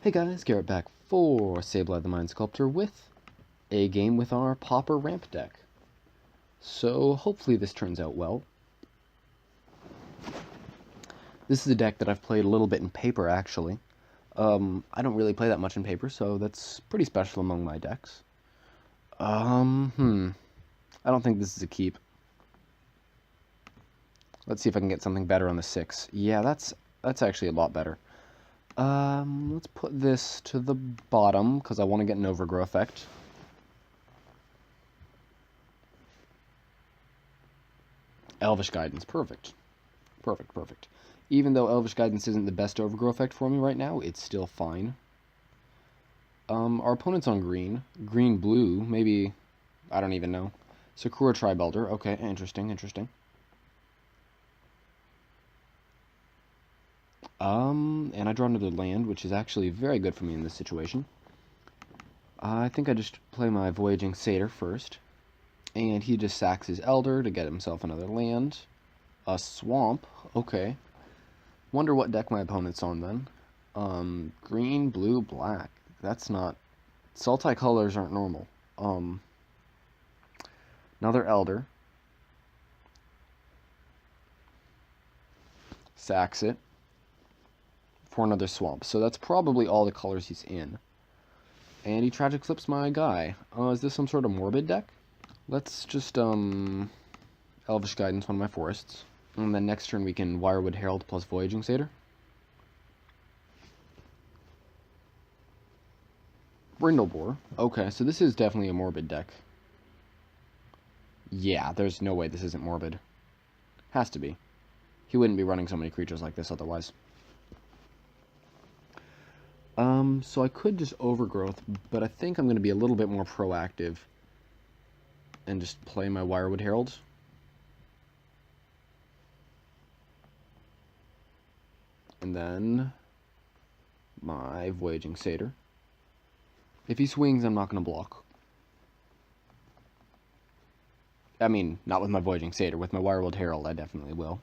Hey guys, Garrett back for Sableye the Mind Sculptor with a game with our pauper ramp deck. So hopefully this turns out well. This is a deck that I've played a little bit in paper actually. I don't really play that much in paper, so that's pretty special among my decks. I don't think this is a keep. Let's see if I can get something better on the 6. Yeah, that's actually a lot better. Let's put this to the bottom, because I want to get an overgrow effect. Elvish Guidance, perfect. Perfect. Even though Elvish Guidance isn't the best overgrow effect for me right now, it's still fine. Our opponent's on green. Green-blue, maybe, I don't even know. Sakura Tribelder, okay, interesting. And I draw another land, which is actually very good for me in this situation. I think I just play my Voyaging Satyr first. And he just sacks his Elder to get himself another land. A Swamp, okay. Wonder what deck my opponent's on then. Green, blue, black. That's not... Sultai colors aren't normal. Another Elder. Sacks it. For another Swamp. So that's probably all the colors he's in. And he Tragic Flips my guy. Is this some sort of morbid deck? Let's just, Elvish Guidance one of my forests. And then next turn we can Wirewood Herald plus Voyaging Satyr. Brindlebore. Okay, so this is definitely a morbid deck. Yeah, there's no way this isn't morbid. Has to be. He wouldn't be running so many creatures like this otherwise. So I could just Overgrowth, but I think I'm going to be a little bit more proactive and just play my Wirewood Herald. And then my Voyaging Satyr. If he swings, I'm not going to block. I mean, not with my Voyaging Satyr. With my Wirewood Herald, I definitely will.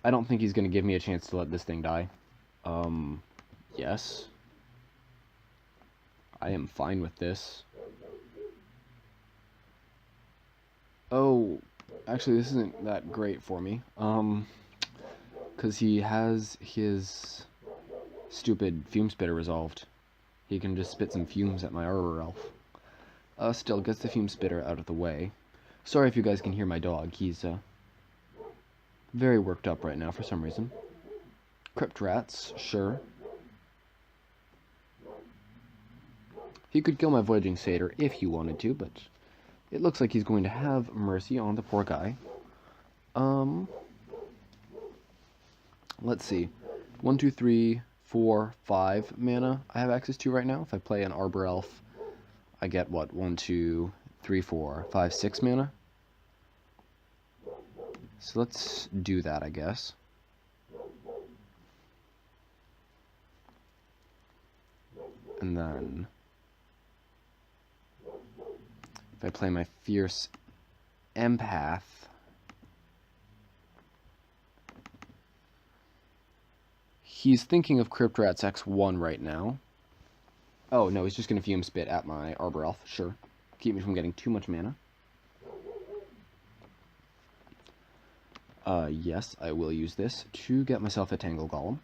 I don't think he's going to give me a chance to let this thing die. Yes. I am fine with this. Oh, actually, this isn't that great for me. Because he has his stupid Fume Spitter resolved. He can just spit some fumes at my Arbor Elf. Still, gets the Fume Spitter out of the way. Sorry if you guys can hear my dog. He's, very worked up right now for some reason. Crypt Rats, sure. He could kill my Voyaging Satyr if he wanted to, but it looks like he's going to have mercy on the poor guy. Let's see. 1, 2, 3, 4, 5 mana I have access to right now. If I play an Arbor Elf, I get, what, 1, 2, 3, 4, 5, 6 mana? So let's do that, I guess. And then if I play my Fierce Empath, he's thinking of Crypt Rats X1 right now. Oh, no, he's just going to Fume Spit at my Arbor Elf, sure. Keep me from getting too much mana. Yes, I will use this to get myself a Tangle Golem.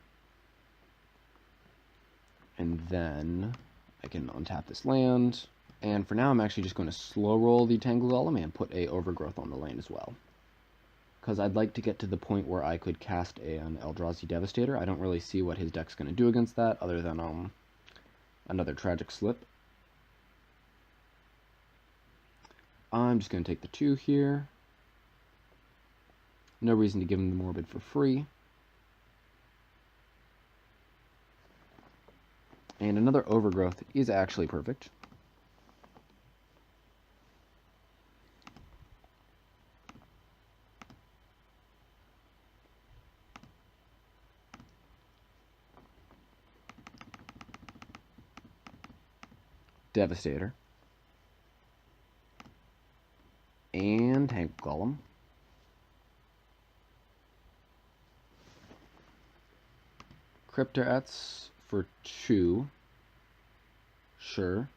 And then I can untap this land. And for now, I'm actually just going to slow roll the Tangle Golem and put a Overgrowth on the lane as well. Because I'd like to get to the point where I could cast an Eldrazi Devastator. I don't really see what his deck's going to do against that, other than another Tragic Slip. I'm just going to take the 2 here. No reason to give him the Morbid for free. And another Overgrowth is actually perfect. Devastator. And Tangle Golem. Cryptarats for 2. Sure.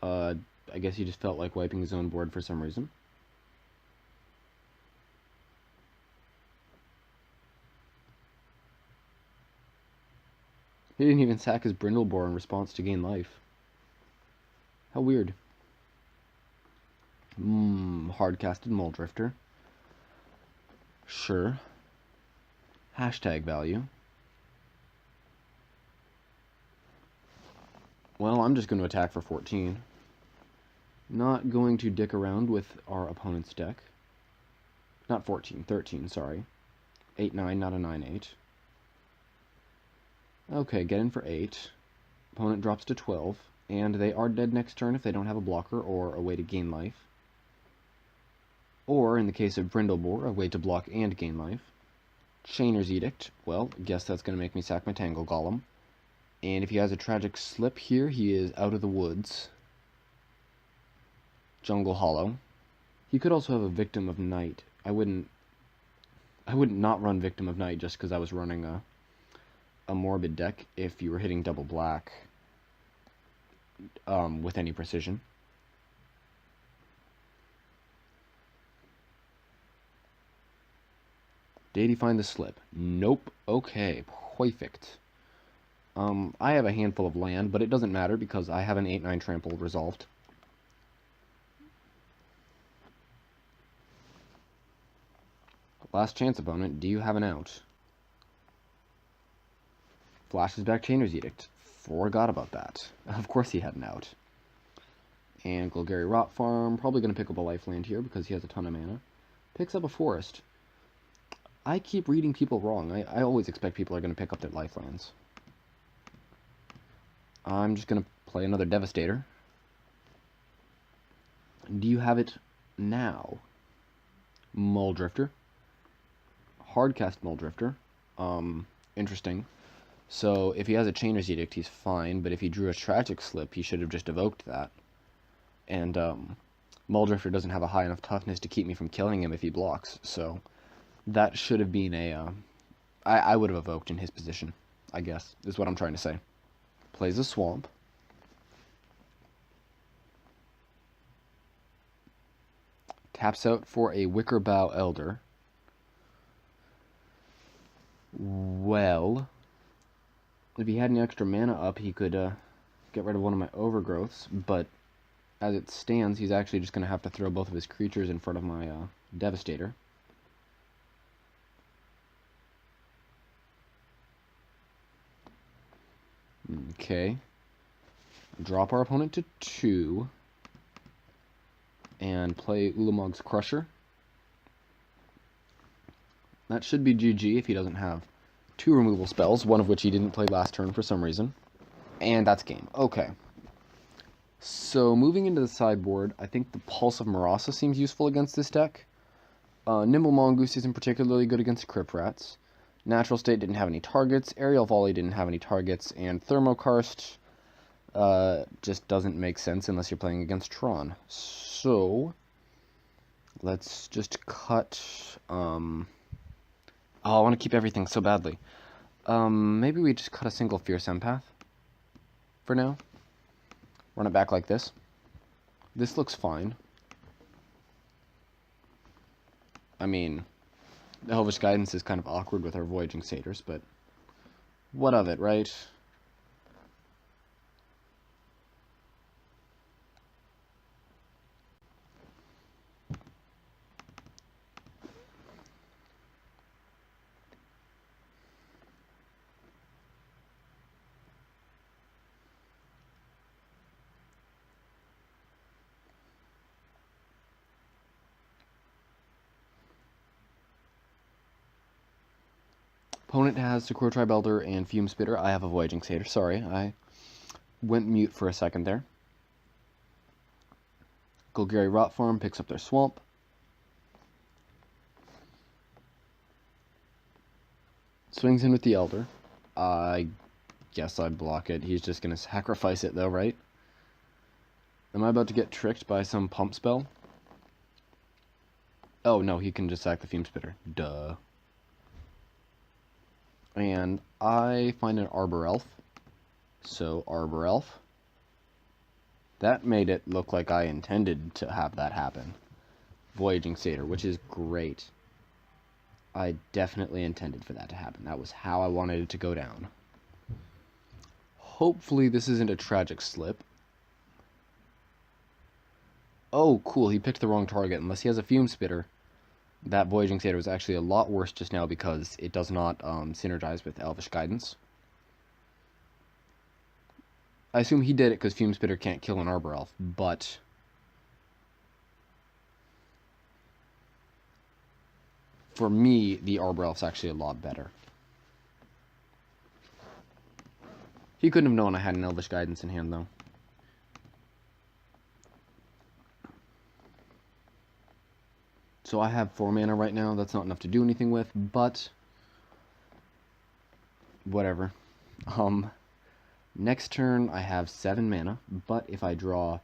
I guess he just felt like wiping his own board for some reason. He didn't even sack his Brindlebore in response to gain life. How weird. Hard-casted Muldrifter. Sure. Hashtag value. Well, I'm just going to attack for 14. Not going to dick around with our opponent's deck. Not 14, 13, sorry. 8-9, not a 9-8. Okay, get in for 8. Opponent drops to 12, and they are dead next turn if they don't have a blocker or a way to gain life. Or, in the case of Brindlebore, a way to block and gain life. Chainer's Edict, well, guess that's going to make me sack my Tangle Golem. And if he has a Tragic Slip here, he is out of the woods. Jungle Hollow. He could also have a Victim of Night. I wouldn't not run Victim of Night just because I was running a Morbid deck if you were hitting double black with any precision. Did he find the slip? Nope. Okay, perfect. I have a handful of land, but it doesn't matter because I have an 8-9 trample resolved. Last chance, opponent. Do you have an out? Flashes back Chainer's Edict. Forgot about that. Of course he had an out. And Golgari Rot Farm. Probably going to pick up a lifeland here because he has a ton of mana. Picks up a forest. I keep reading people wrong. I always expect people are going to pick up their lifelands. I'm just going to play another Devastator. Do you have it now? Muldrifter. Hardcast Muldrifter. Interesting. So, if he has a Chainer's Edict, he's fine, but if he drew a Tragic Slip, he should have just evoked that. And, Muldrifter doesn't have a high enough toughness to keep me from killing him if he blocks, so that should have been a, I would have evoked in his position, I guess, is what I'm trying to say. Plays a Swamp. Taps out for a Wickerbough Elder. Well, if he had any extra mana up, he could get rid of one of my overgrowths, but as it stands, he's actually just going to have to throw both of his creatures in front of my Devastator. Okay. Drop our opponent to 2. And play Ulamog's Crusher. That should be GG if he doesn't have 2 removal spells, one of which he didn't play last turn for some reason. And that's game. Okay. So, moving into the sideboard, I think the Pulse of Marasa seems useful against this deck. Nimble Mongoose isn't particularly good against Crypt Rats. Natural State didn't have any targets, Aerial Volley didn't have any targets, and Thermokarst just doesn't make sense unless you're playing against Tron. So, let's just cut, oh, I want to keep everything so badly. Maybe we just cut a single Fierce Empath for now. Run it back like this. This looks fine. I mean, the Elvish Guidance is kind of awkward with our Voyaging Satyrs, but what of it, right? Opponent has Sakura Tribe Elder and Fume Spitter. I have a Voyaging Satyr. Sorry, I went mute for a second there. Golgari Rot Farm picks up their Swamp. Swings in with the Elder. I guess I'd block it. He's just going to sacrifice it though, right? Am I about to get tricked by some pump spell? Oh, no, he can just sack the Fume Spitter. Duh. And I find an Arbor Elf. So, Arbor Elf. That made it look like I intended to have that happen. Voyaging Satyr, which is great. I definitely intended for that to happen. That was how I wanted it to go down. Hopefully this isn't a tragic slip. Oh, cool, he picked the wrong target. Unless he has a Fume Spitter, that Voyaging Satyr was actually a lot worse just now because it does not synergize with Elvish Guidance. I assume he did it because Fume Spitter can't kill an Arbor Elf, but for me, the Arbor Elf's actually a lot better. He couldn't have known I had an Elvish Guidance in hand, though. So I have 4 mana right now. That's not enough to do anything with, but whatever. Next turn I have 7 mana, but if I draw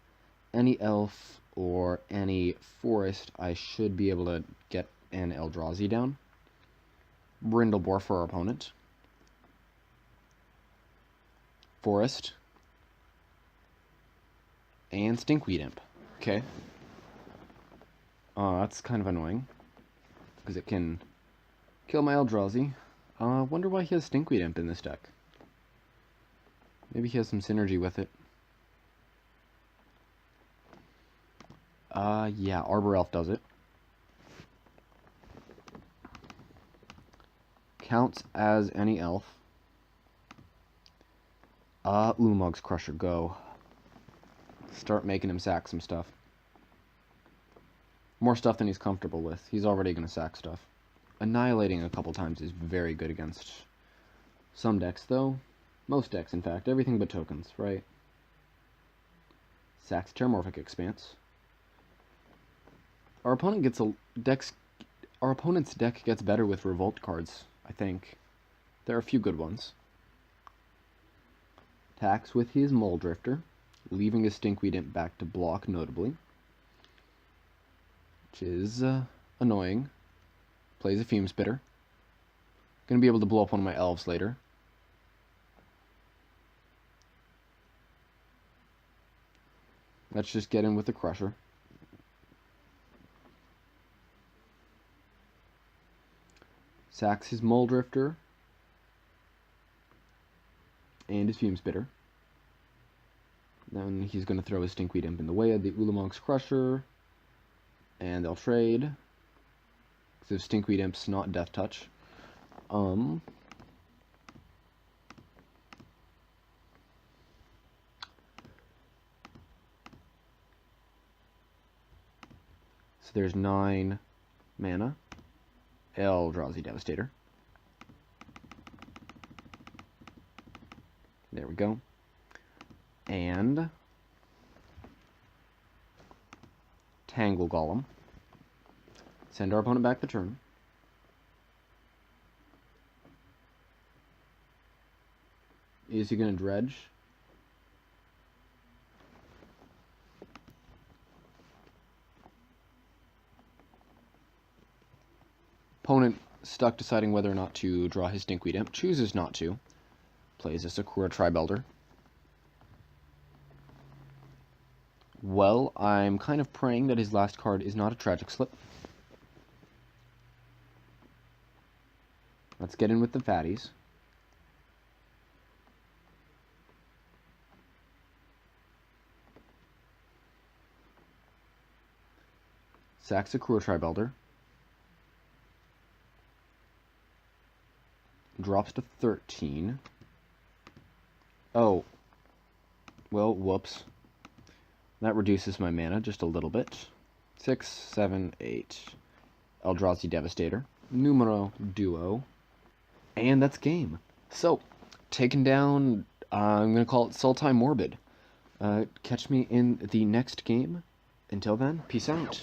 any elf or any forest, I should be able to get an Eldrazi down. Brindlebore for our opponent. Forest. And Stinkweed Imp. Okay. That's kind of annoying, because it can kill my Eldrazi. Wonder why he has Stinkweed Imp in this deck. Maybe he has some synergy with it. Yeah, Arbor Elf does it. Counts as any elf. Ulamog's Crusher, go. Start making him sack some stuff. More stuff than he's comfortable with. He's already going to sack stuff. Annihilating a couple times is very good against some decks, though. Most decks, in fact. Everything but tokens, right? Sacks Terramorphic Expanse. Our opponent's deck gets better with Revolt cards, I think. There are a few good ones. Attacks with his Mole Drifter, leaving his Stinkweed Imp back to block, notably. Which is annoying. Plays a Fume Spitter. Gonna be able to blow up one of my elves later. Let's just get in with the Crusher. Sacks his Mole Drifter. And his Fume Spitter. Then he's going to throw his Stinkweed Imp in the way of the Ulamog's Crusher. And they'll trade. Because if Stinkweed Imp's not Death Touch. So there's 9 mana. Eldrazi Devastator. There we go. And Tangle Golem. Send our opponent back the turn. Is he going to dredge? Opponent stuck deciding whether or not to draw his Stinkweed Imp. Chooses not to. Plays a Sakura Tribelder. Well, I'm kind of praying that his last card is not a Tragic Slip. Let's get in with the fatties. Sacks Sakura Tribelder. Drops to 13. Oh. Well, whoops. That reduces my mana just a little bit. 6, 7, 8. Eldrazi Devastator. Numero Duo. And that's game. So, taken down, I'm going to call it Sultai Morbid. Catch me in the next game. Until then, peace out.